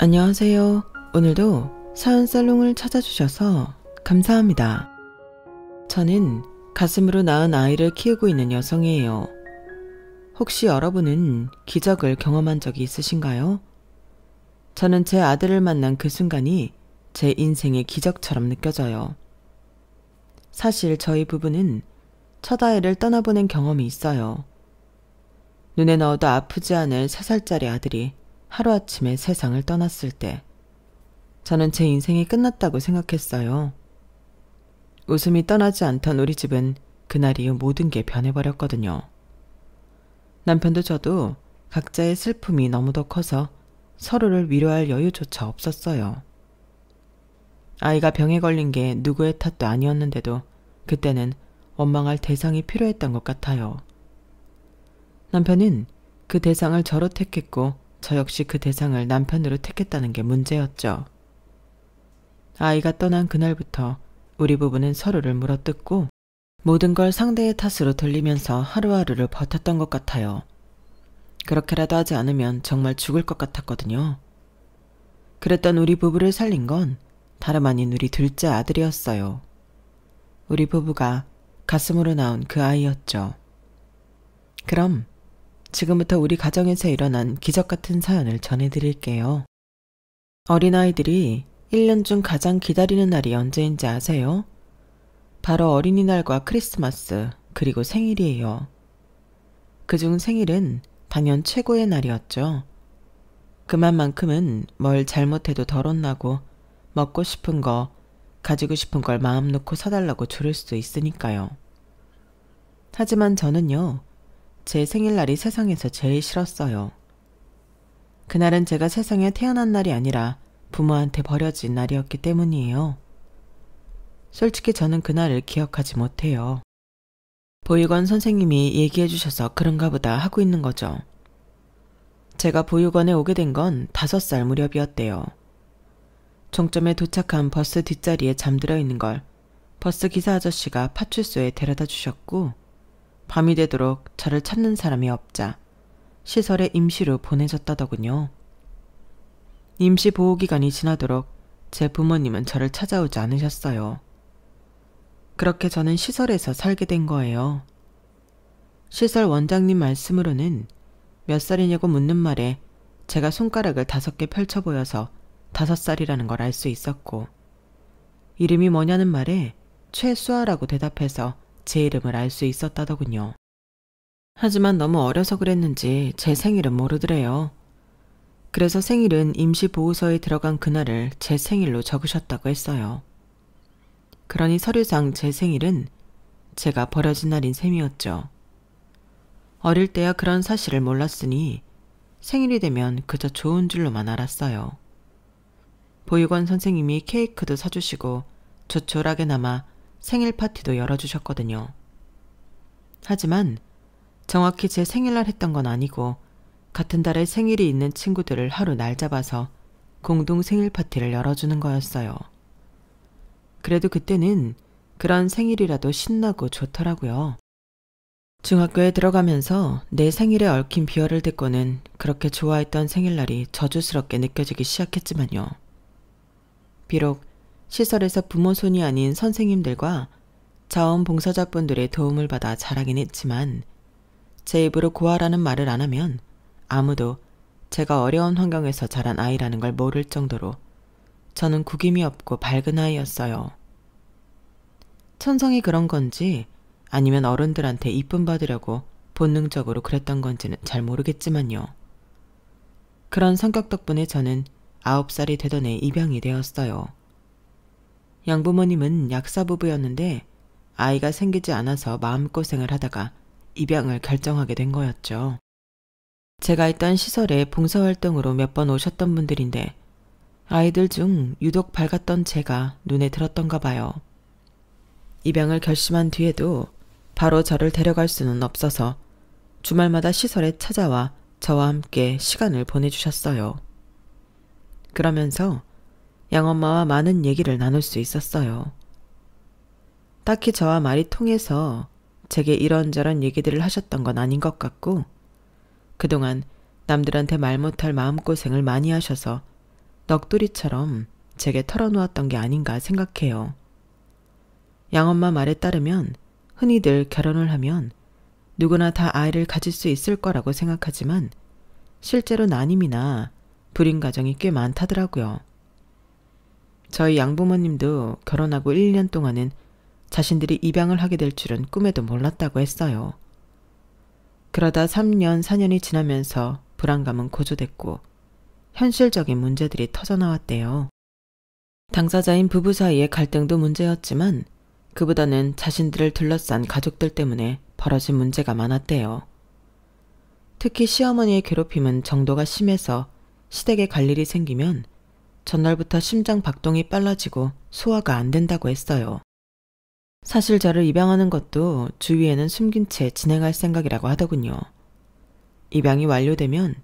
안녕하세요. 오늘도 사연살롱을 찾아주셔서 감사합니다. 저는 가슴으로 낳은 아이를 키우고 있는 여성이에요. 혹시 여러분은 기적을 경험한 적이 있으신가요? 저는 제 아들을 만난 그 순간이 제 인생의 기적처럼 느껴져요. 사실 저희 부부는 첫 아이를 떠나보낸 경험이 있어요. 눈에 넣어도 아프지 않을 3살짜리 아들이 하루아침에 세상을 떠났을 때 저는 제 인생이 끝났다고 생각했어요. 웃음이 떠나지 않던 우리 집은 그날 이후 모든 게 변해버렸거든요. 남편도 저도 각자의 슬픔이 너무도 커서 서로를 위로할 여유조차 없었어요. 아이가 병에 걸린 게 누구의 탓도 아니었는데도 그때는 원망할 대상이 필요했던 것 같아요. 남편은 그 대상을 저로 택했고 저 역시 그 대상을 남편으로 택했다는 게 문제였죠. 아이가 떠난 그날부터 우리 부부는 서로를 물어뜯고 모든 걸 상대의 탓으로 돌리면서 하루하루를 버텼던 것 같아요. 그렇게라도 하지 않으면 정말 죽을 것 같았거든요. 그랬던 우리 부부를 살린 건 다름 아닌 우리 둘째 아들이었어요. 우리 부부가 가슴으로 낳은 그 아이였죠. 그럼 지금부터 우리 가정에서 일어난 기적 같은 사연을 전해드릴게요. 어린아이들이 1년 중 가장 기다리는 날이 언제인지 아세요? 바로 어린이날과 크리스마스, 그리고 생일이에요. 그중 생일은 단연 최고의 날이었죠. 그만큼은 뭘 잘못해도 덜 혼나고 먹고 싶은 거, 가지고 싶은 걸 마음 놓고 사달라고 조를 수 있으니까요. 하지만 저는요, 제 생일날이 세상에서 제일 싫었어요. 그날은 제가 세상에 태어난 날이 아니라 부모한테 버려진 날이었기 때문이에요. 솔직히 저는 그날을 기억하지 못해요. 보육원 선생님이 얘기해 주셔서 그런가 보다 하고 있는 거죠. 제가 보육원에 오게 된 건 5살 무렵이었대요. 종점에 도착한 버스 뒷자리에 잠들어 있는 걸 버스 기사 아저씨가 파출소에 데려다 주셨고 밤이 되도록 저를 찾는 사람이 없자 시설에 임시로 보내졌다더군요. 임시 보호기간이 지나도록 제 부모님은 저를 찾아오지 않으셨어요. 그렇게 저는 시설에서 살게 된 거예요. 시설 원장님 말씀으로는 몇 살이냐고 묻는 말에 제가 손가락을 5개 펼쳐 보여서 5살이라는 걸 알 수 있었고, 이름이 뭐냐는 말에 최수아라고 대답해서 제 이름을 알 수 있었다더군요. 하지만 너무 어려서 그랬는지 제 생일은 모르더래요. 그래서 생일은 임시보호소에 들어간 그날을 제 생일로 적으셨다고 했어요. 그러니 서류상 제 생일은 제가 버려진 날인 셈이었죠. 어릴 때야 그런 사실을 몰랐으니 생일이 되면 그저 좋은 줄로만 알았어요. 보육원 선생님이 케이크도 사주시고 조촐하게나마 생일 파티도 열어주셨거든요. 하지만 정확히 제 생일날 했던 건 아니고 같은 달에 생일이 있는 친구들을 하루 날 잡아서 공동 생일 파티를 열어주는 거였어요. 그래도 그때는 그런 생일이라도 신나고 좋더라고요. 중학교에 들어가면서 내 생일에 얽힌 비열을 듣고는 그렇게 좋아했던 생일날이 저주스럽게 느껴지기 시작했지만요. 비록 시설에서 부모 손이 아닌 선생님들과 자원봉사자분들의 도움을 받아 자라긴 했지만 제 입으로 고아라는 말을 안 하면 아무도 제가 어려운 환경에서 자란 아이라는 걸 모를 정도로 저는 구김이 없고 밝은 아이였어요. 천성이 그런 건지 아니면 어른들한테 이쁨 받으려고 본능적으로 그랬던 건지는 잘 모르겠지만요. 그런 성격 덕분에 저는 9살이 되던 해 입양이 되었어요. 양부모님은 약사부부였는데 아이가 생기지 않아서 마음고생을 하다가 입양을 결정하게 된 거였죠. 제가 있던 시설에 봉사활동으로 몇 번 오셨던 분들인데 아이들 중 유독 밝았던 제가 눈에 들었던가 봐요. 입양을 결심한 뒤에도 바로 저를 데려갈 수는 없어서 주말마다 시설에 찾아와 저와 함께 시간을 보내주셨어요. 그러면서 양엄마와 많은 얘기를 나눌 수 있었어요. 딱히 저와 말이 통해서 제게 이런저런 얘기들을 하셨던 건 아닌 것 같고, 그동안 남들한테 말 못할 마음고생을 많이 하셔서 넋두리처럼 제게 털어놓았던 게 아닌가 생각해요. 양엄마 말에 따르면 흔히들 결혼을 하면 누구나 다 아이를 가질 수 있을 거라고 생각하지만 실제로 난임이나 불임 가정이 꽤 많다더라고요. 저희 양부모님도 결혼하고 1년 동안은 자신들이 입양을 하게 될 줄은 꿈에도 몰랐다고 했어요. 그러다 3년, 4년이 지나면서 불안감은 고조됐고 현실적인 문제들이 터져나왔대요. 당사자인 부부 사이의 갈등도 문제였지만 그보다는 자신들을 둘러싼 가족들 때문에 벌어진 문제가 많았대요. 특히 시어머니의 괴롭힘은 정도가 심해서 시댁에 갈 일이 생기면 전날부터 심장 박동이 빨라지고 소화가 안 된다고 했어요. 사실 저를 입양하는 것도 주위에는 숨긴 채 진행할 생각이라고 하더군요. 입양이 완료되면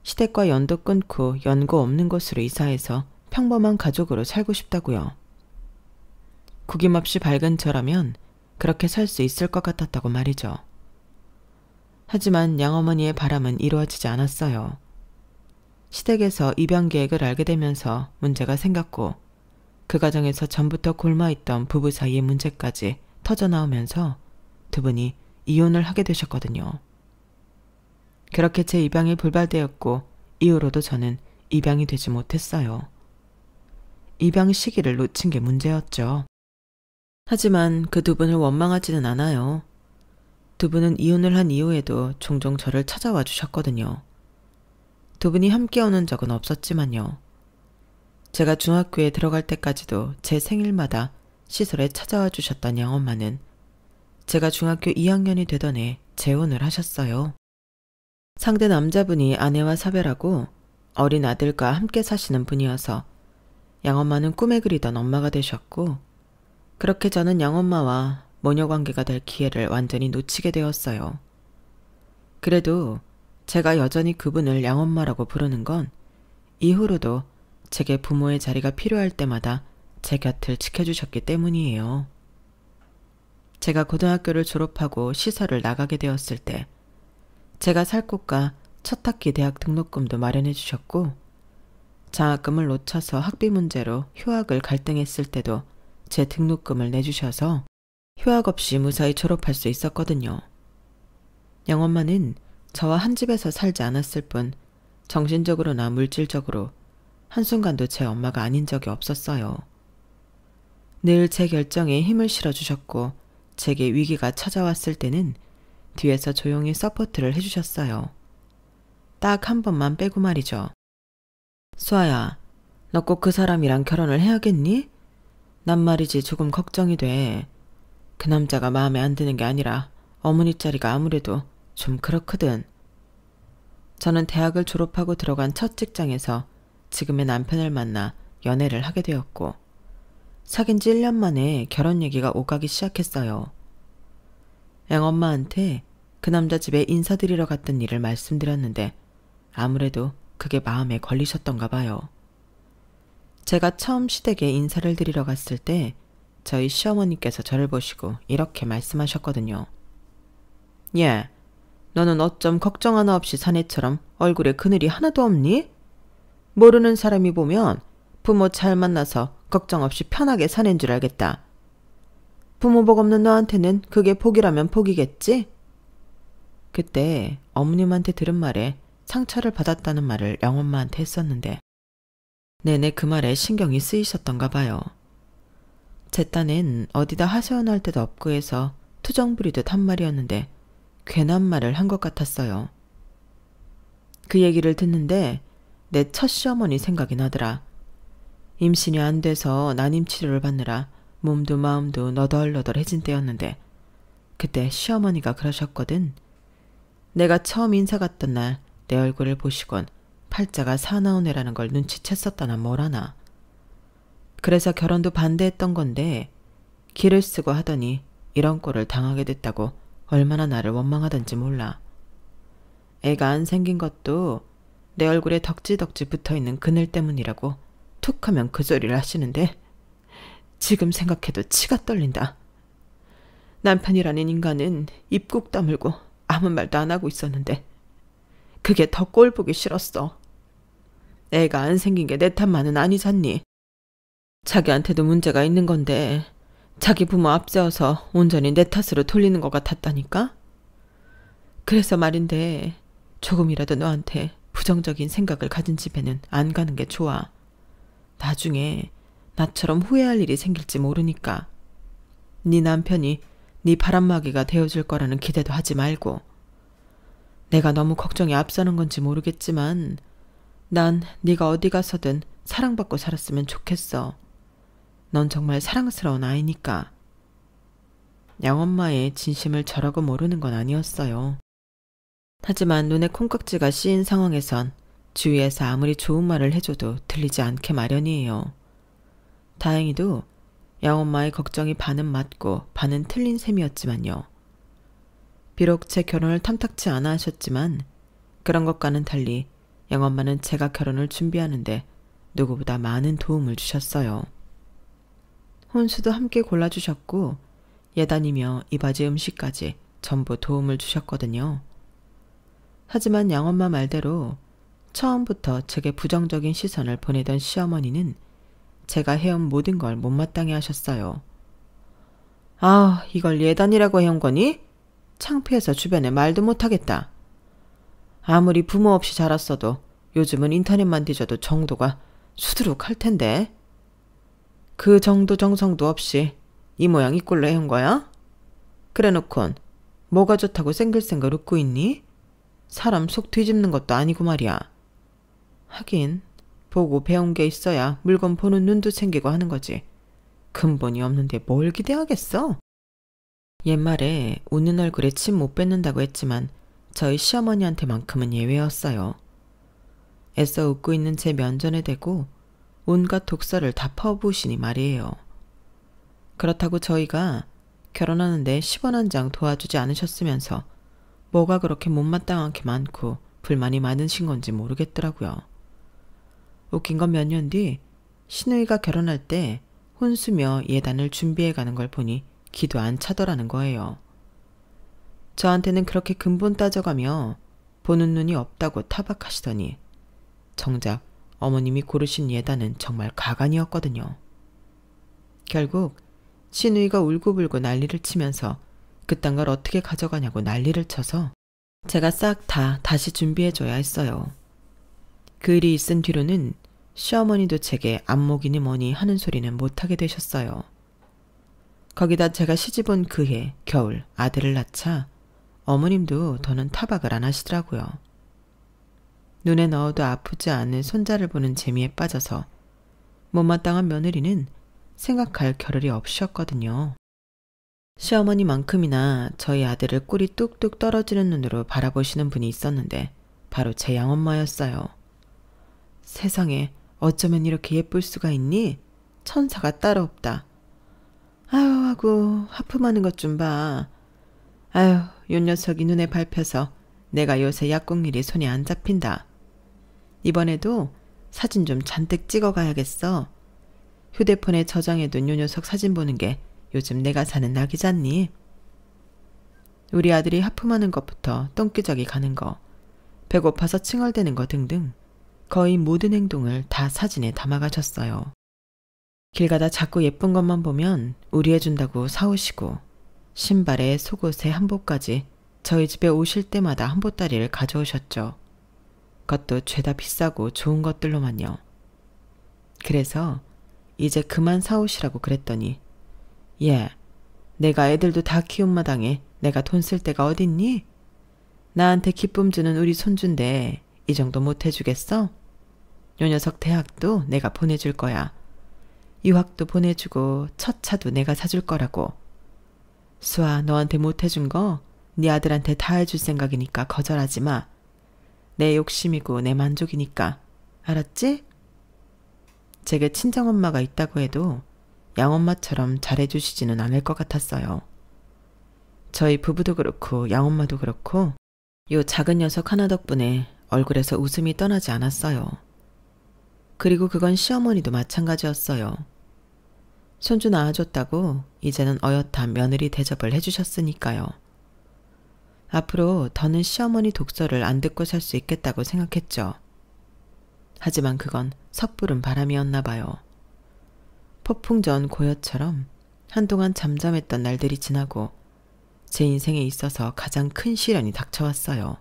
시댁과 연도 끊고 연고 없는 곳으로 이사해서 평범한 가족으로 살고 싶다고요. 구김없이 밝은 저라면 그렇게 살 수 있을 것 같았다고 말이죠. 하지만 양어머니의 바람은 이루어지지 않았어요. 시댁에서 입양 계획을 알게 되면서 문제가 생겼고 그 과정에서 전부터 골마있던 부부 사이의 문제까지 터져나오면서 두 분이 이혼을 하게 되셨거든요. 그렇게 제 입양이 불발되었고 이후로도 저는 입양이 되지 못했어요. 입양 시기를 놓친 게 문제였죠. 하지만 그 두 분을 원망하지는 않아요. 두 분은 이혼을 한 이후에도 종종 저를 찾아와 주셨거든요. 두 분이 함께 오는 적은 없었지만요. 제가 중학교에 들어갈 때까지도 제 생일마다 시설에 찾아와 주셨던 양엄마는 제가 중학교 2학년이 되던 해 재혼을 하셨어요. 상대 남자분이 아내와 사별하고 어린 아들과 함께 사시는 분이어서 양엄마는 꿈에 그리던 엄마가 되셨고 그렇게 저는 양엄마와 모녀관계가 될 기회를 완전히 놓치게 되었어요. 그래도 제가 여전히 그분을 양엄마라고 부르는 건 이후로도 제게 부모의 자리가 필요할 때마다 제 곁을 지켜주셨기 때문이에요. 제가 고등학교를 졸업하고 시설을 나가게 되었을 때 제가 살 곳과 첫 학기 대학 등록금도 마련해 주셨고 장학금을 놓쳐서 학비 문제로 휴학을 갈등했을 때도 제 등록금을 내주셔서 휴학 없이 무사히 졸업할 수 있었거든요. 양엄마는 저와 한 집에서 살지 않았을 뿐 정신적으로나 물질적으로 한순간도 제 엄마가 아닌 적이 없었어요. 늘 제 결정에 힘을 실어주셨고 제게 위기가 찾아왔을 때는 뒤에서 조용히 서포트를 해주셨어요. 딱 한 번만 빼고 말이죠. 수아야, 너 꼭 그 사람이랑 결혼을 해야겠니? 난 말이지 조금 걱정이 돼. 그 남자가 마음에 안 드는 게 아니라 어머니 자리가 아무래도 좀 그렇거든. 저는 대학을 졸업하고 들어간 첫 직장에서 지금의 남편을 만나 연애를 하게 되었고 사귄 지 1년 만에 결혼 얘기가 오가기 시작했어요. 양엄마한테 그 남자 집에 인사드리러 갔던 일을 말씀드렸는데 아무래도 그게 마음에 걸리셨던가 봐요. 제가 처음 시댁에 인사를 드리러 갔을 때 저희 시어머니께서 저를 보시고 이렇게 말씀하셨거든요. 예, 너는 어쩜 걱정 하나 없이 사내처럼 얼굴에 그늘이 하나도 없니? 모르는 사람이 보면 부모 잘 만나서 걱정 없이 편하게 사는 줄 알겠다. 부모 복 없는 너한테는 그게 복이라면 복이겠지? 그때 어머님한테 들은 말에 상처를 받았다는 말을 양엄마한테 했었는데 내내 그 말에 신경이 쓰이셨던가 봐요. 제 딴엔 어디다 하소연할 데도 없고 해서 투정 부리듯 한 말이었는데 괜한 말을 한 것 같았어요. 그 얘기를 듣는데 내 첫 시어머니 생각이 나더라. 임신이 안 돼서 난임 치료를 받느라 몸도 마음도 너덜너덜해진 때였는데 그때 시어머니가 그러셨거든. 내가 처음 인사 갔던 날 내 얼굴을 보시곤 팔자가 사나운 애라는 걸 눈치챘었다나 뭐라나. 그래서 결혼도 반대했던 건데 기를 쓰고 하더니 이런 꼴을 당하게 됐다고 얼마나 나를 원망하던지 몰라. 애가 안 생긴 것도 내 얼굴에 덕지덕지 붙어있는 그늘 때문이라고 툭 하면 그 소리를 하시는데 지금 생각해도 치가 떨린다. 남편이라는 인간은 입 꾹 다물고 아무 말도 안 하고 있었는데 그게 더 꼴 보기 싫었어. 애가 안 생긴 게 내 탓만은 아니잖니. 자기한테도 문제가 있는 건데 자기 부모 앞세워서 온전히 내 탓으로 돌리는 것 같았다니까? 그래서 말인데 조금이라도 너한테 부정적인 생각을 가진 집에는 안 가는 게 좋아. 나중에 나처럼 후회할 일이 생길지 모르니까. 네 남편이 네 바람막이가 되어줄 거라는 기대도 하지 말고. 내가 너무 걱정이 앞서는 건지 모르겠지만 난 네가 어디 가서든 사랑받고 살았으면 좋겠어. 넌 정말 사랑스러운 아이니까. 양엄마의 진심을 저라고 모르는 건 아니었어요. 하지만 눈에 콩깍지가 씌인 상황에선 주위에서 아무리 좋은 말을 해줘도 들리지 않게 마련이에요. 다행히도 양엄마의 걱정이 반은 맞고 반은 틀린 셈이었지만요. 비록 제 결혼을 탐탁치 않아 하셨지만 그런 것과는 달리 양엄마는 제가 결혼을 준비하는데 누구보다 많은 도움을 주셨어요. 혼수도 함께 골라주셨고 예단이며 이바지 음식까지 전부 도움을 주셨거든요. 하지만 양엄마 말대로 처음부터 제게 부정적인 시선을 보내던 시어머니는 제가 해온 모든 걸 못마땅해 하셨어요. 아, 이걸 예단이라고 해온 거니? 창피해서 주변에 말도 못하겠다. 아무리 부모 없이 자랐어도 요즘은 인터넷만 뒤져도 정도가 수두룩할 텐데. 그 정도 정성도 없이 이 모양 이 꼴로 해온 거야? 그래놓곤 뭐가 좋다고 생글생글 웃고 있니? 사람 속 뒤집는 것도 아니고 말이야. 하긴 보고 배운 게 있어야 물건 보는 눈도 생기고 하는 거지. 근본이 없는데 뭘 기대하겠어? 옛말에 웃는 얼굴에 침 못 뱉는다고 했지만 저희 시어머니한테만큼은 예외였어요. 애써 웃고 있는 제 면전에 대고 온갖 독설을 다 퍼부으시니 말이에요. 그렇다고 저희가 결혼하는데 10원 한 장 도와주지 않으셨으면서 뭐가 그렇게 못마땅한 게 많고 불만이 많으신 건지 모르겠더라고요. 웃긴 건 몇 년 뒤 시누이가 결혼할 때 혼수며 예단을 준비해가는 걸 보니 기도 안 차더라는 거예요. 저한테는 그렇게 근본 따져가며 보는 눈이 없다고 타박하시더니 정작 어머님이 고르신 예단은 정말 가관이었거든요. 결국 시누이가 울고불고 난리를 치면서 그딴 걸 어떻게 가져가냐고 난리를 쳐서 제가 싹 다 다시 준비해줘야 했어요. 그 일이 있은 뒤로는 시어머니도 제게 안목이니 뭐니 하는 소리는 못하게 되셨어요. 거기다 제가 시집 온 그해 겨울 아들을 낳자 어머님도 더는 타박을 안 하시더라고요. 눈에 넣어도 아프지 않은 손자를 보는 재미에 빠져서 못마땅한 며느리는 생각할 겨를이 없으셨거든요. 시어머니만큼이나 저희 아들을 꿀이 뚝뚝 떨어지는 눈으로 바라보시는 분이 있었는데 바로 제 양엄마였어요. 세상에 어쩌면 이렇게 예쁠 수가 있니? 천사가 따로 없다. 아유 하고 하품하는 것 좀 봐. 아유 요 녀석이 눈에 밟혀서 내가 요새 약국일이 손에 안 잡힌다. 이번에도 사진 좀 잔뜩 찍어가야겠어. 휴대폰에 저장해둔 요 녀석 사진 보는 게 요즘 내가 사는 낙이잖니. 우리 아들이 하품하는 것부터 똥기저귀 가는 거, 배고파서 칭얼대는 거 등등 거의 모든 행동을 다 사진에 담아가셨어요. 길 가다 자꾸 예쁜 것만 보면 우리해준다고 사오시고 신발에 속옷에 한복까지 저희 집에 오실 때마다 한보따리를 가져오셨죠. 그것도 죄다 비싸고 좋은 것들로만요. 그래서 이제 그만 사오시라고 그랬더니 예, 내가 애들도 다 키운 마당에 내가 돈 쓸 데가 어딨니? 나한테 기쁨 주는 우리 손주인데 이 정도 못 해주겠어? 요 녀석 대학도 내가 보내줄 거야. 유학도 보내주고 첫 차도 내가 사줄 거라고. 수아 너한테 못 해준 거 네 아들한테 다 해줄 생각이니까 거절하지 마. 내 욕심이고 내 만족이니까. 알았지? 제게 친정엄마가 있다고 해도 양엄마처럼 잘해주시지는 않을 것 같았어요. 저희 부부도 그렇고 양엄마도 그렇고 요 작은 녀석 하나 덕분에 얼굴에서 웃음이 떠나지 않았어요. 그리고 그건 시어머니도 마찬가지였어요. 손주 낳아줬다고 이제는 어엿한 며느리 대접을 해주셨으니까요. 앞으로 더는 시어머니 독설을 안 듣고 살 수 있겠다고 생각했죠. 하지만 그건 섣부른 바람이었나 봐요. 폭풍 전 고요처럼 한동안 잠잠했던 날들이 지나고 제 인생에 있어서 가장 큰 시련이 닥쳐왔어요.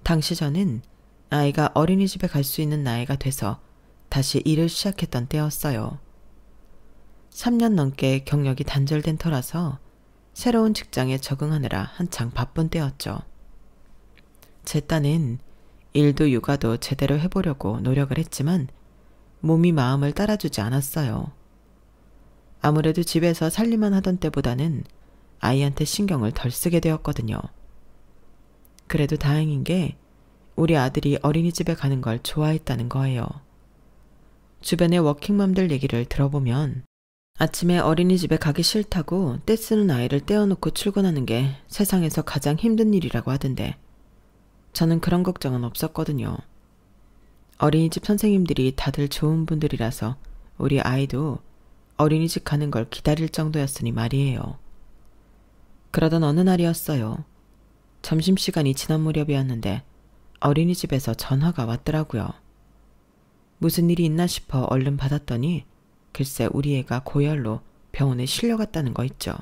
당시 저는 아이가 어린이집에 갈 수 있는 나이가 돼서 다시 일을 시작했던 때였어요. 3년 넘게 경력이 단절된 터라서 새로운 직장에 적응하느라 한창 바쁜 때였죠. 제 딴엔 일도 육아도 제대로 해보려고 노력을 했지만 몸이 마음을 따라주지 않았어요. 아무래도 집에서 살림만 하던 때보다는 아이한테 신경을 덜 쓰게 되었거든요. 그래도 다행인 게 우리 아들이 어린이집에 가는 걸 좋아했다는 거예요. 주변의 워킹맘들 얘기를 들어보면 아침에 어린이집에 가기 싫다고 떼쓰는 아이를 떼어놓고 출근하는 게 세상에서 가장 힘든 일이라고 하던데 저는 그런 걱정은 없었거든요. 어린이집 선생님들이 다들 좋은 분들이라서 우리 아이도 어린이집 가는 걸 기다릴 정도였으니 말이에요. 그러던 어느 날이었어요. 점심시간이 지난 무렵이었는데 어린이집에서 전화가 왔더라고요. 무슨 일이 있나 싶어 얼른 받았더니 글쎄 우리 애가 고열로 병원에 실려갔다는 거 있죠.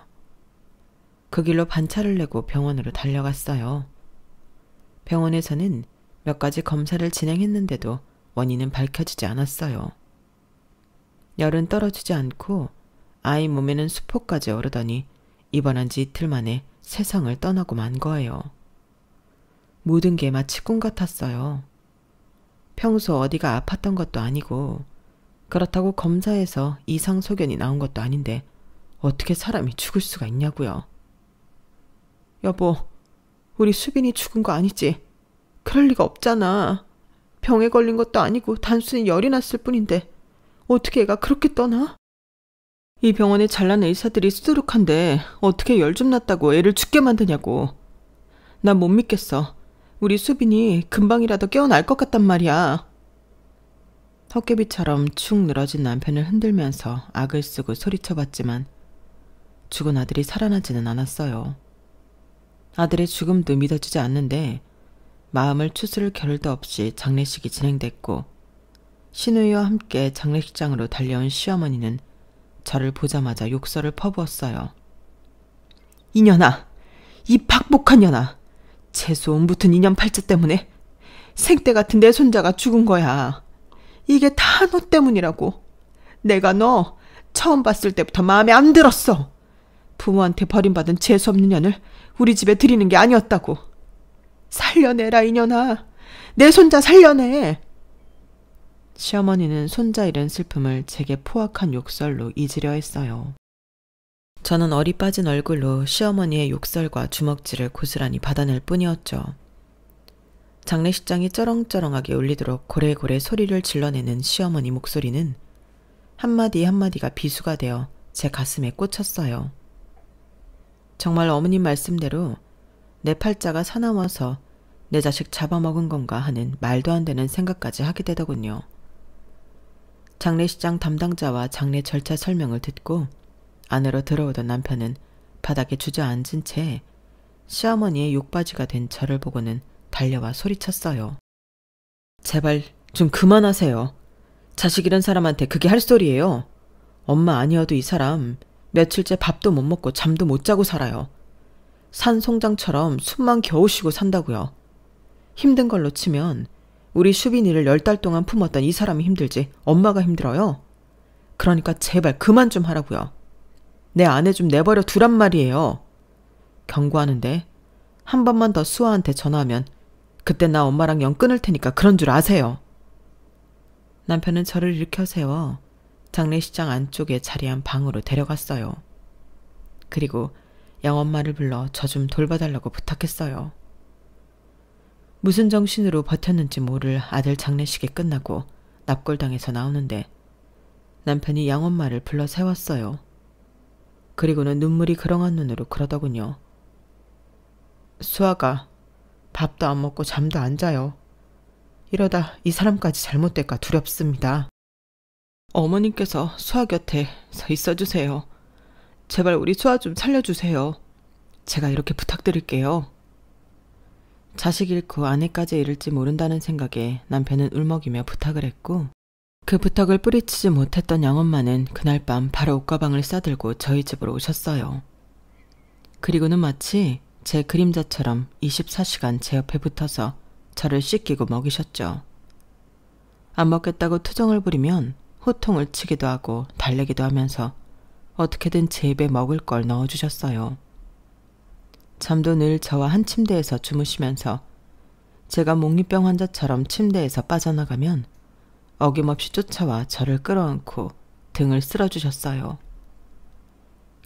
그 길로 반차를 내고 병원으로 달려갔어요. 병원에서는 몇 가지 검사를 진행했는데도 원인은 밝혀지지 않았어요. 열은 떨어지지 않고 아이 몸에는 수포까지 오르더니 입원한 지 이틀 만에 세상을 떠나고 만 거예요. 모든 게 마치 꿈 같았어요. 평소 어디가 아팠던 것도 아니고 그렇다고 검사에서 이상 소견이 나온 것도 아닌데 어떻게 사람이 죽을 수가 있냐고요. 여보, 우리 수빈이 죽은 거 아니지? 그럴 리가 없잖아. 병에 걸린 것도 아니고 단순히 열이 났을 뿐인데 어떻게 애가 그렇게 떠나? 이 병원에 잘난 의사들이 수두룩한데 어떻게 열 좀 났다고 애를 죽게 만드냐고. 난 못 믿겠어. 우리 수빈이 금방이라도 깨어날 것 같단 말이야. 헛개비처럼 축 늘어진 남편을 흔들면서 악을 쓰고 소리쳐봤지만 죽은 아들이 살아나지는 않았어요. 아들의 죽음도 믿어지지 않는데 마음을 추스를 겨를도 없이 장례식이 진행됐고 시누이와 함께 장례식장으로 달려온 시어머니는 저를 보자마자 욕설을 퍼부었어요. 이년아, 이 박복한 년아, 재수온 붙은 이년 팔자 때문에 생때 같은 내 손자가 죽은 거야. 이게 다 너 때문이라고. 내가 너 처음 봤을 때부터 마음에 안 들었어. 부모한테 버림받은 재수없는 년을 우리 집에 들이는 게 아니었다고. 살려내라 이년아. 내 손자 살려내. 시어머니는 손자 잃은 슬픔을 제게 포악한 욕설로 잊으려 했어요. 저는 어리 빠진 얼굴로 시어머니의 욕설과 주먹질을 고스란히 받아낼 뿐이었죠. 장례식장이 쩌렁쩌렁하게 울리도록 고래고래 소리를 질러내는 시어머니 목소리는 한마디 한마디가 비수가 되어 제 가슴에 꽂혔어요. 정말 어머님 말씀대로 내 팔자가 사나워서 내 자식 잡아먹은 건가 하는 말도 안 되는 생각까지 하게 되더군요. 장례식장 담당자와 장례 절차 설명을 듣고 안으로 들어오던 남편은 바닥에 주저앉은 채 시어머니의 욕바지가 된 저를 보고는 달려와 소리쳤어요. 제발 좀 그만하세요. 자식 잃은 사람한테 그게 할 소리예요. 엄마 아니어도 이 사람 며칠째 밥도 못 먹고 잠도 못 자고 살아요. 산송장처럼 숨만 겨우 쉬고 산다고요. 힘든 걸로 치면 우리 수빈이를 10달 동안 품었던 이 사람이 힘들지 엄마가 힘들어요. 그러니까 제발 그만 좀 하라고요. 내 아내 좀 내버려 두란 말이에요. 경고하는데 한 번만 더 수아한테 전화하면 그때 나 엄마랑 영 끊을 테니까 그런 줄 아세요. 남편은 저를 일으켜 세워 장례식장 안쪽에 자리한 방으로 데려갔어요. 그리고 양엄마를 불러 저 좀 돌봐달라고 부탁했어요. 무슨 정신으로 버텼는지 모를 아들 장례식이 끝나고 납골당에서 나오는데 남편이 양엄마를 불러 세웠어요. 그리고는 눈물이 그렁한 눈으로 그러더군요. 수아가 밥도 안 먹고 잠도 안 자요. 이러다 이 사람까지 잘못될까 두렵습니다. 어머님께서 수아 곁에 서 있어주세요. 제발 우리 수아 좀 살려주세요. 제가 이렇게 부탁드릴게요. 자식 잃고 아내까지 잃을지 모른다는 생각에 남편은 울먹이며 부탁을 했고, 그 부탁을 뿌리치지 못했던 양엄마는 그날 밤 바로 옷가방을 싸들고 저희 집으로 오셨어요. 그리고는 마치 제 그림자처럼 24시간 제 옆에 붙어서 저를 씻기고 먹이셨죠. 안 먹겠다고 투정을 부리면 호통을 치기도 하고 달래기도 하면서 어떻게든 제 입에 먹을 걸 넣어주셨어요. 잠도 늘 저와 한 침대에서 주무시면서 제가 몽유병 환자처럼 침대에서 빠져나가면 어김없이 쫓아와 저를 끌어안고 등을 쓸어주셨어요.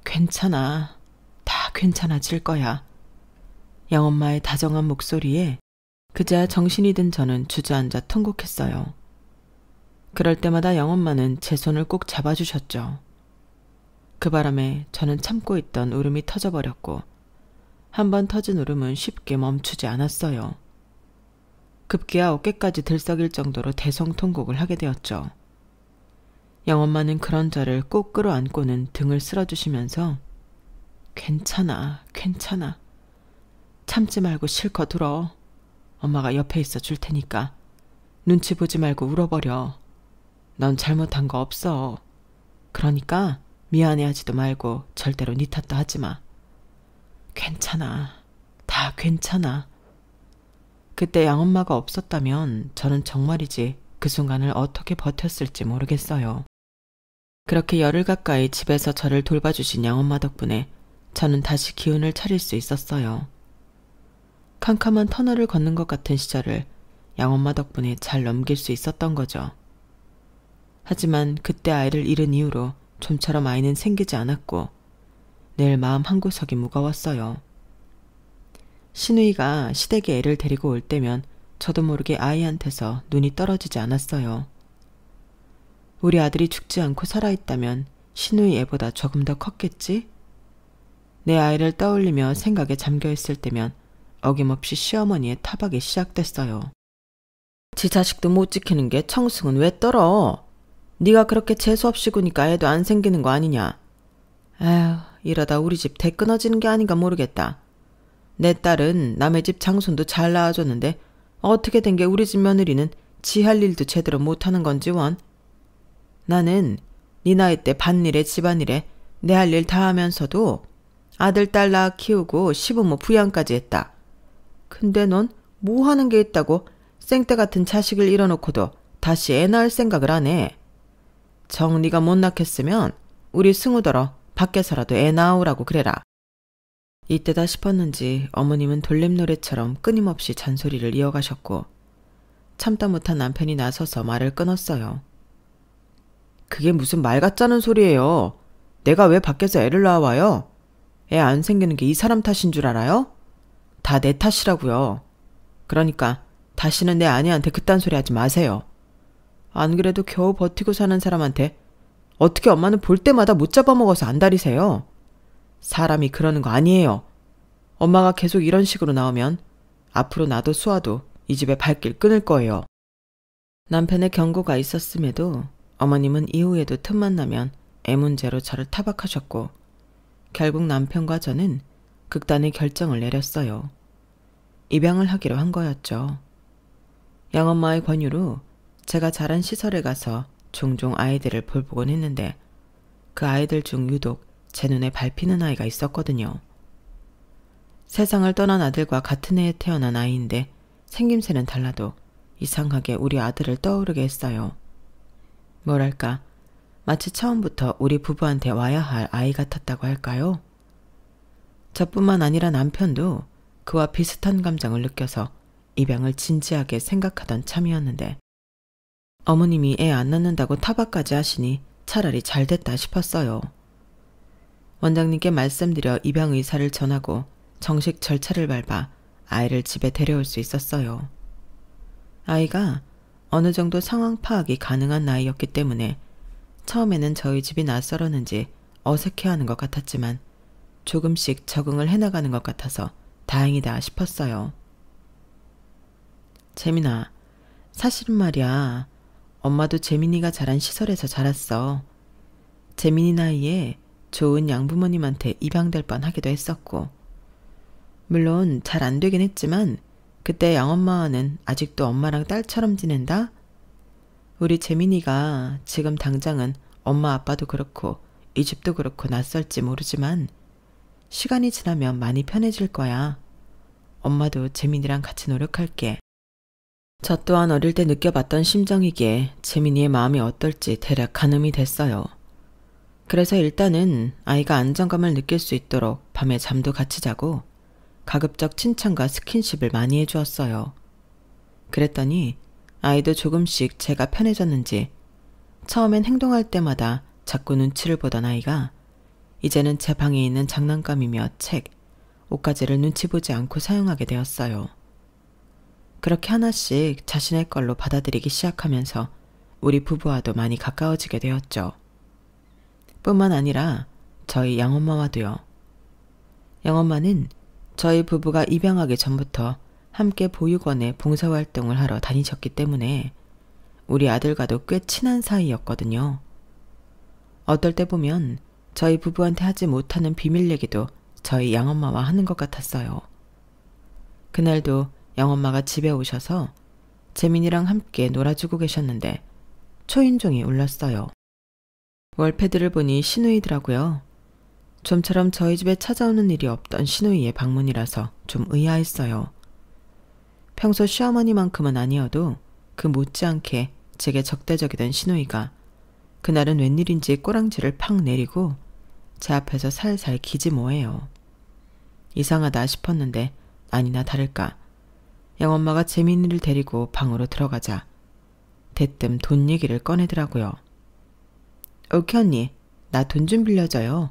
괜찮아. 다 괜찮아질 거야. 양엄마의 다정한 목소리에 그제야 정신이 든 저는 주저앉아 통곡했어요. 그럴 때마다 양엄마는 제 손을 꼭 잡아주셨죠. 그 바람에 저는 참고 있던 울음이 터져버렸고 한 번 터진 울음은 쉽게 멈추지 않았어요. 급기야 어깨까지 들썩일 정도로 대성통곡을 하게 되었죠. 양엄마는 그런 저를 꼭 끌어안고는 등을 쓸어주시면서 괜찮아, 괜찮아. 참지 말고 실컷 울어. 엄마가 옆에 있어 줄 테니까. 눈치 보지 말고 울어버려. 넌 잘못한 거 없어. 그러니까 미안해하지도 말고 절대로 네 탓도 하지 마. 괜찮아. 다 괜찮아. 그때 양엄마가 없었다면 저는 정말이지 그 순간을 어떻게 버텼을지 모르겠어요. 그렇게 열흘 가까이 집에서 저를 돌봐주신 양엄마 덕분에 저는 다시 기운을 차릴 수 있었어요. 캄캄한 터널을 걷는 것 같은 시절을 양엄마 덕분에 잘 넘길 수 있었던 거죠. 하지만 그때 아이를 잃은 이후로 좀처럼 아이는 생기지 않았고 늘 마음 한구석이 무거웠어요. 신우이가 시댁에 애를 데리고 올 때면 저도 모르게 아이한테서 눈이 떨어지지 않았어요. 우리 아들이 죽지 않고 살아있다면 신우이 애보다 조금 더 컸겠지? 내 아이를 떠올리며 생각에 잠겨있을 때면 어김없이 시어머니의 타박이 시작됐어요. 지 자식도 못 지키는 게 청승은 왜 떨어? 네가 그렇게 재수없이 구니까 애도 안 생기는 거 아니냐? 에휴, 이러다 우리 집 대 끊어지는 게 아닌가 모르겠다. 내 딸은 남의 집 장손도 잘 낳아줬는데 어떻게 된 게 우리 집 며느리는 지 할 일도 제대로 못하는 건지 원? 나는 네 나이 때 밭일에 집안일에 내 할 일 다 하면서도 아들 딸 낳아 키우고 시부모 부양까지 했다. 근데 넌 뭐 하는 게 있다고 생떼 같은 자식을 잃어놓고도 다시 애 낳을 생각을 안 해. 정 네가 못 낳겠으면 우리 승우더러 밖에서라도 애 낳으라고 그래라. 이때다 싶었는지 어머님은 돌림노래처럼 끊임없이 잔소리를 이어가셨고 참다 못한 남편이 나서서 말을 끊었어요. 그게 무슨 말 같자는 소리예요. 내가 왜 밖에서 애를 낳아와요? 애 안 생기는 게 이 사람 탓인 줄 알아요? 다 내 탓이라고요. 그러니까 다시는 내 아내한테 그딴 소리 하지 마세요. 안 그래도 겨우 버티고 사는 사람한테 어떻게 엄마는 볼 때마다 못 잡아먹어서 안달이세요? 사람이 그러는 거 아니에요. 엄마가 계속 이런 식으로 나오면 앞으로 나도 수아도 이 집에 발길 끊을 거예요. 남편의 경고가 있었음에도 어머님은 이후에도 틈만 나면 애 문제로 저를 타박하셨고 결국 남편과 저는 극단의 결정을 내렸어요. 입양을 하기로 한 거였죠. 양엄마의 권유로 제가 자란 시설에 가서 종종 아이들을 볼보곤 했는데 그 아이들 중 유독 제 눈에 밟히는 아이가 있었거든요. 세상을 떠난 아들과 같은 해에 태어난 아이인데 생김새는 달라도 이상하게 우리 아들을 떠오르게 했어요. 뭐랄까, 마치 처음부터 우리 부부한테 와야 할 아이 같았다고 할까요? 저뿐만 아니라 남편도 그와 비슷한 감정을 느껴서 입양을 진지하게 생각하던 참이었는데 어머님이 애 안 낳는다고 타박까지 하시니 차라리 잘 됐다 싶었어요. 원장님께 말씀드려 입양 의사를 전하고 정식 절차를 밟아 아이를 집에 데려올 수 있었어요. 아이가 어느 정도 상황 파악이 가능한 나이였기 때문에 처음에는 저희 집이 낯설었는지 어색해하는 것 같았지만 조금씩 적응을 해나가는 것 같아서 다행이다 싶었어요. 재민아, 사실은 말이야. 엄마도 재민이가 자란 시설에서 자랐어. 재민이 나이에 좋은 양부모님한테 입양될 뻔하기도 했었고 물론 잘 안 되긴 했지만 그때 양엄마와는 아직도 엄마랑 딸처럼 지낸다? 우리 재민이가 지금 당장은 엄마 아빠도 그렇고 이 집도 그렇고 낯설지 모르지만 시간이 지나면 많이 편해질 거야. 엄마도 재민이랑 같이 노력할게. 저 또한 어릴 때 느껴봤던 심정이기에 재민이의 마음이 어떨지 대략 가늠이 됐어요. 그래서 일단은 아이가 안정감을 느낄 수 있도록 밤에 잠도 같이 자고 가급적 칭찬과 스킨십을 많이 해주었어요. 그랬더니 아이도 조금씩 제가 편해졌는지 처음엔 행동할 때마다 자꾸 눈치를 보던 아이가 이제는 제 방에 있는 장난감이며 책, 옷가지를 눈치 보지 않고 사용하게 되었어요. 그렇게 하나씩 자신의 걸로 받아들이기 시작하면서 우리 부부와도 많이 가까워지게 되었죠. 뿐만 아니라 저희 양엄마와도요. 양엄마는 저희 부부가 입양하기 전부터 함께 보육원에 봉사활동을 하러 다니셨기 때문에 우리 아들과도 꽤 친한 사이였거든요. 어떨 때 보면 저희 부부한테 하지 못하는 비밀 얘기도 저희 양엄마와 하는 것 같았어요. 그날도 양엄마가 집에 오셔서 재민이랑 함께 놀아주고 계셨는데 초인종이 울렸어요. 월패드를 보니 시누이더라고요. 좀처럼 저희 집에 찾아오는 일이 없던 시누이의 방문이라서 좀 의아했어요. 평소 시어머니만큼은 아니어도 그 못지않게 제게 적대적이던 시누이가 그날은 웬일인지 꼬랑지를 팍 내리고 제 앞에서 살살 기지 뭐예요. 이상하다 싶었는데 아니나 다를까 양엄마가 재민이를 데리고 방으로 들어가자 대뜸 돈 얘기를 꺼내더라고요. 오키 언니, 나 돈 좀 빌려줘요.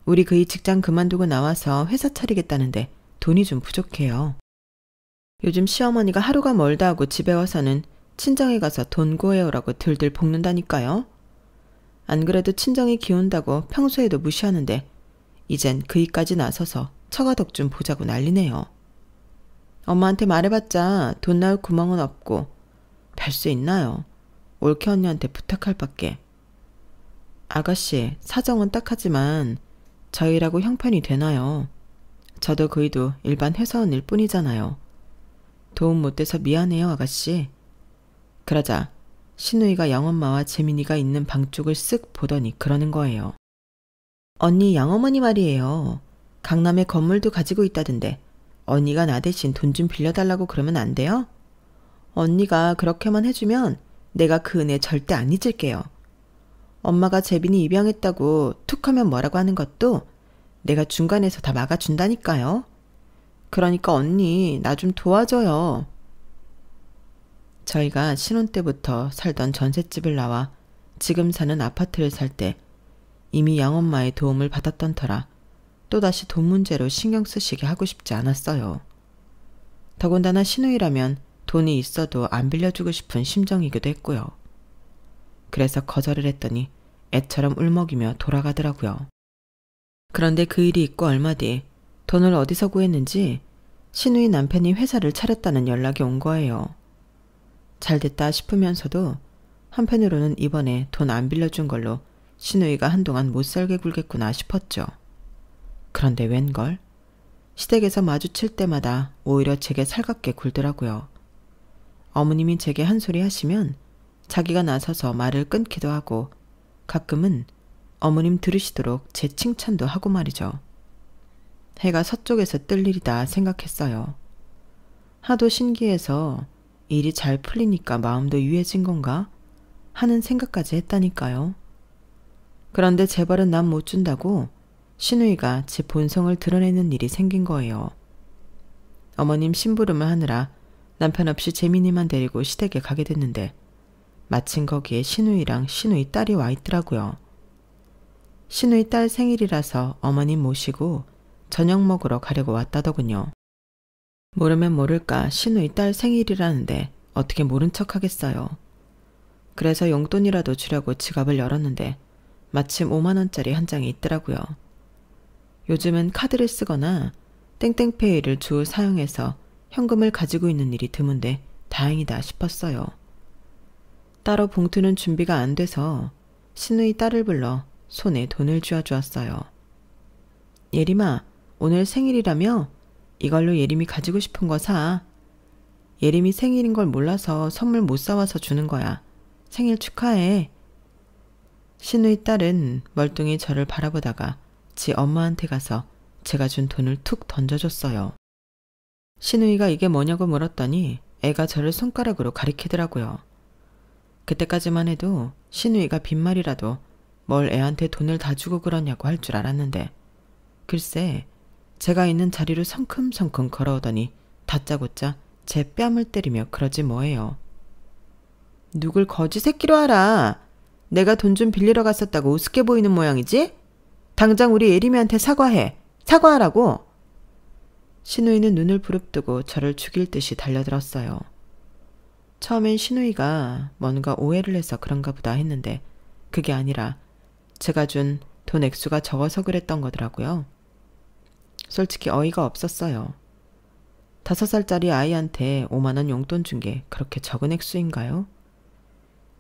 우리 그 이 직장 그만두고 나와서 회사 차리겠다는데 돈이 좀 부족해요. 요즘 시어머니가 하루가 멀다 하고 집에 와서는 친정에 가서 돈 구해오라고 들들 볶는다니까요. 안 그래도 친정이 기운다고 평소에도 무시하는데 이젠 그 이까지 나서서 처가덕 좀 보자고 난리네요. 엄마한테 말해봤자 돈 나올 구멍은 없고 별 수 있나요? 올케 언니한테 부탁할 밖에. 아가씨, 사정은 딱하지만 저희라고 형편이 되나요? 저도 그이도 일반 회사원일 뿐이잖아요. 도움 못 돼서 미안해요, 아가씨. 그러자 시누이가 양엄마와 재민이가 있는 방 쪽을 쓱 보더니 그러는 거예요. 언니 양어머니 말이에요. 강남에 건물도 가지고 있다던데 언니가 나 대신 돈 좀 빌려달라고 그러면 안 돼요? 언니가 그렇게만 해주면 내가 그 은혜 절대 안 잊을게요. 엄마가 재빈이 입양했다고 툭하면 뭐라고 하는 것도 내가 중간에서 다 막아준다니까요. 그러니까 언니 나 좀 도와줘요. 저희가 신혼 때부터 살던 전셋집을 나와 지금 사는 아파트를 살 때 이미 양엄마의 도움을 받았던 터라 또다시 돈 문제로 신경 쓰시게 하고 싶지 않았어요. 더군다나 시누이라면 돈이 있어도 안 빌려주고 싶은 심정이기도 했고요. 그래서 거절을 했더니 애처럼 울먹이며 돌아가더라고요. 그런데 그 일이 있고 얼마 뒤 돈을 어디서 구했는지 시누이 남편이 회사를 차렸다는 연락이 온 거예요. 잘됐다 싶으면서도 한편으로는 이번에 돈 안 빌려준 걸로 시누이가 한동안 못살게 굴겠구나 싶었죠. 그런데 웬걸? 시댁에서 마주칠 때마다 오히려 제게 살갑게 굴더라고요. 어머님이 제게 한 소리 하시면 자기가 나서서 말을 끊기도 하고 가끔은 어머님 들으시도록 제 칭찬도 하고 말이죠. 해가 서쪽에서 뜰 일이다 생각했어요. 하도 신기해서 일이 잘 풀리니까 마음도 유해진 건가 하는 생각까지 했다니까요. 그런데 재벌은 남 못 준다고 시누이가 제 본성을 드러내는 일이 생긴 거예요. 어머님 심부름을 하느라 남편 없이 재민이만 데리고 시댁에 가게 됐는데 마침 거기에 시누이랑 시누이 딸이 와 있더라고요. 시누이 딸 생일이라서 어머님 모시고 저녁 먹으러 가려고 왔다더군요. 모르면 모를까 시누이 딸 생일이라는데 어떻게 모른 척 하겠어요. 그래서 용돈이라도 주려고 지갑을 열었는데 마침 5만원짜리 한 장이 있더라고요. 요즘은 카드를 쓰거나 땡땡페이를 주로 사용해서 현금을 가지고 있는 일이 드문데 다행이다 싶었어요. 따로 봉투는 준비가 안 돼서 시누이 딸을 불러 손에 돈을 쥐어주었어요. 예림아, 오늘 생일이라며? 이걸로 예림이 가지고 싶은 거 사. 예림이 생일인 걸 몰라서 선물 못 사와서 주는 거야. 생일 축하해. 신우이 딸은 멀뚱히 저를 바라보다가 지 엄마한테 가서 제가 준 돈을 툭 던져줬어요. 신우이가 이게 뭐냐고 물었더니 애가 저를 손가락으로 가리키더라고요. 그때까지만 해도 신우이가 빈말이라도 뭘 애한테 돈을 다 주고 그러냐고 할 줄 알았는데 글쎄 제가 있는 자리로 성큼성큼 걸어오더니 다짜고짜 제 뺨을 때리며 그러지 뭐예요. 누굴 거지 새끼로 알아. 내가 돈 좀 빌리러 갔었다고 우습게 보이는 모양이지? 당장 우리 예림이한테 사과해. 사과하라고. 신우이는 눈을 부릅뜨고 저를 죽일 듯이 달려들었어요. 처음엔 신우이가 뭔가 오해를 해서 그런가 보다 했는데 그게 아니라 제가 준 돈 액수가 적어서 그랬던 거더라고요. 솔직히 어이가 없었어요. 5살짜리 아이한테 5만 원 용돈 준 게 그렇게 적은 액수인가요?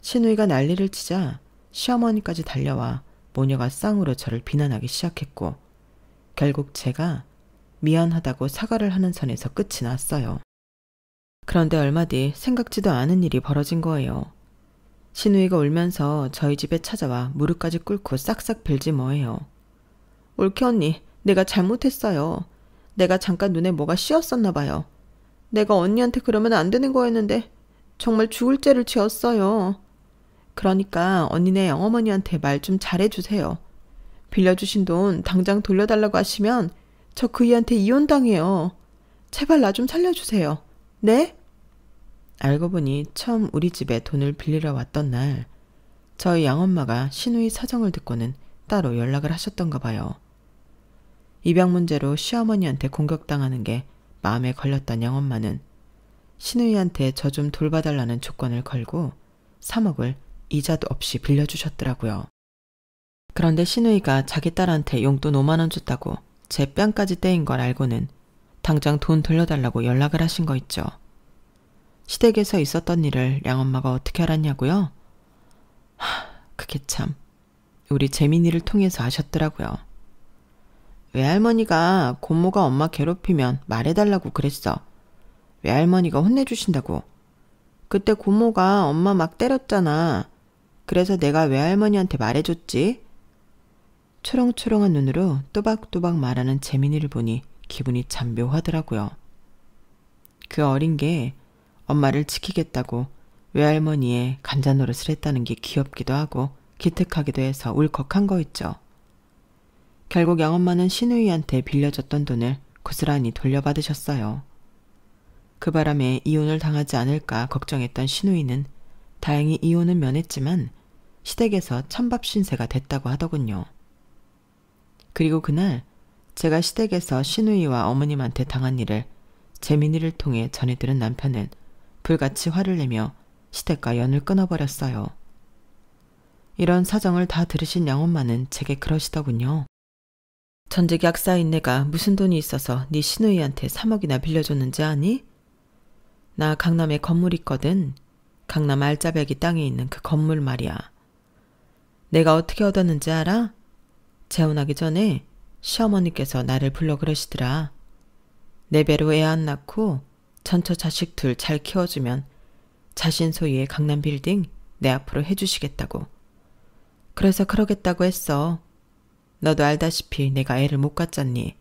신우이가 난리를 치자 시어머니까지 달려와 모녀가 쌍으로 저를 비난하기 시작했고 결국 제가 미안하다고 사과를 하는 선에서 끝이 났어요. 그런데 얼마 뒤 생각지도 않은 일이 벌어진 거예요. 신우이가 울면서 저희 집에 찾아와 무릎까지 꿇고 싹싹 빌지 뭐예요. 올케 언니, 내가 잘못했어요. 내가 잠깐 눈에 뭐가 씌었었나 봐요. 내가 언니한테 그러면 안 되는 거였는데 정말 죽을 죄를 지었어요. 그러니까 언니네 영어머니한테 말 좀 잘해주세요. 빌려주신 돈 당장 돌려달라고 하시면 저 그이한테 이혼당해요. 제발 나 좀 살려주세요. 네? 알고 보니 처음 우리 집에 돈을 빌리러 왔던 날 저희 양엄마가 신우이 사정을 듣고는 따로 연락을 하셨던가 봐요. 입양 문제로 시어머니한테 공격당하는 게 마음에 걸렸던 양엄마는 신우이한테 저 좀 돌봐달라는 조건을 걸고 3억을 이자도 없이 빌려주셨더라고요. 그런데 신우이가 자기 딸한테 용돈 5만 원 줬다고 제 뺨까지 떼인 걸 알고는 당장 돈 돌려달라고 연락을 하신 거 있죠. 시댁에서 있었던 일을 양엄마가 어떻게 알았냐고요? 그게 참 우리 재민이를 통해서 아셨더라고요. 외할머니가 고모가 엄마 괴롭히면 말해달라고 그랬어. 외할머니가 혼내주신다고. 그때 고모가 엄마 막 때렸잖아. 그래서 내가 외할머니한테 말해줬지. 초롱초롱한 눈으로 또박또박 말하는 재민이를 보니 기분이 참 묘하더라고요. 그 어린 게 엄마를 지키겠다고 외할머니의 간자노릇을 했다는 게 귀엽기도 하고 기특하기도 해서 울컥한 거 있죠. 결국 양엄마는 신우이한테 빌려줬던 돈을 고스란히 돌려받으셨어요. 그 바람에 이혼을 당하지 않을까 걱정했던 신우이는 다행히 이혼은 면했지만 시댁에서 찬밥 신세가 됐다고 하더군요. 그리고 그날 제가 시댁에서 신우이와 어머님한테 당한 일을 재민이를 통해 전해 들은 남편은 불같이 화를 내며 시댁과 연을 끊어버렸어요. 이런 사정을 다 들으신 양엄마는 제게 그러시더군요. 전재계약사인 내가 무슨 돈이 있어서 네 신우이한테 3억이나 빌려줬는지 아니? 나 강남에 건물 있거든. 강남 알짜배기 땅에 있는 그 건물 말이야. 내가 어떻게 얻었는지 알아? 재혼하기 전에 시어머니께서 나를 불러 그러시더라. 내 배로 애 안 낳고 전처 자식 둘 잘 키워주면 자신 소유의 강남 빌딩 내 앞으로 해주시겠다고. 그래서 그러겠다고 했어. 너도 알다시피 내가 애를 못 갖잖니.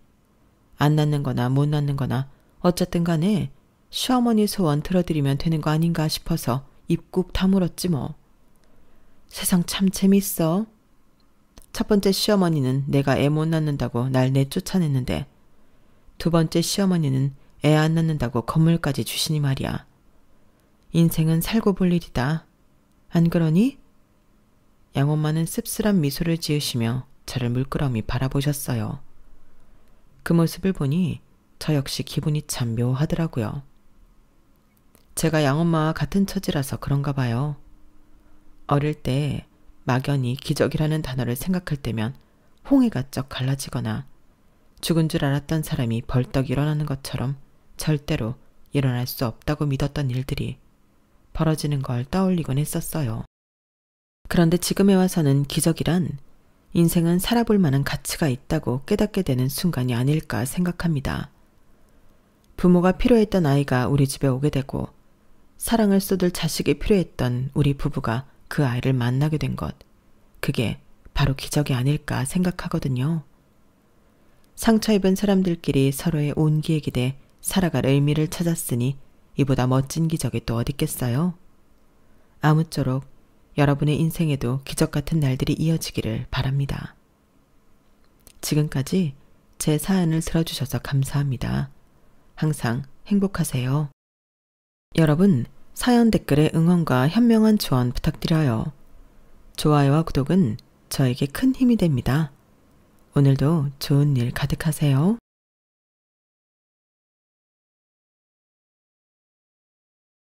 안 낳는 거나 못 낳는 거나 어쨌든 간에 시어머니 소원 들어드리면 되는 거 아닌가 싶어서 입 꾹 다물었지 뭐. 세상 참 재밌어. 첫 번째 시어머니는 내가 애 못 낳는다고 날 내쫓아냈는데 두 번째 시어머니는 애 안 낳는다고 건물까지 주시니 말이야. 인생은 살고 볼 일이다. 안 그러니? 양엄마는 씁쓸한 미소를 지으시며 저를 물끄러미 바라보셨어요. 그 모습을 보니 저 역시 기분이 참 묘하더라고요. 제가 양엄마와 같은 처지라서 그런가 봐요. 어릴 때 막연히 기적이라는 단어를 생각할 때면 홍해가 쩍 갈라지거나 죽은 줄 알았던 사람이 벌떡 일어나는 것처럼 절대로 일어날 수 없다고 믿었던 일들이 벌어지는 걸 떠올리곤 했었어요. 그런데 지금에 와서는 기적이란 인생은 살아볼 만한 가치가 있다고 깨닫게 되는 순간이 아닐까 생각합니다. 부모가 필요했던 아이가 우리 집에 오게 되고 사랑을 쏟을 자식이 필요했던 우리 부부가 그 아이를 만나게 된 것. 그게 바로 기적이 아닐까 생각하거든요. 상처 입은 사람들끼리 서로의 온기에 기대 살아갈 의미를 찾았으니 이보다 멋진 기적이 또 어딨겠어요? 아무쪼록 여러분의 인생에도 기적 같은 날들이 이어지기를 바랍니다. 지금까지 제 사연을 들어주셔서 감사합니다. 항상 행복하세요. 여러분, 사연 댓글에 응원과 현명한 조언 부탁드려요. 좋아요와 구독은 저에게 큰 힘이 됩니다. 오늘도 좋은 일 가득하세요.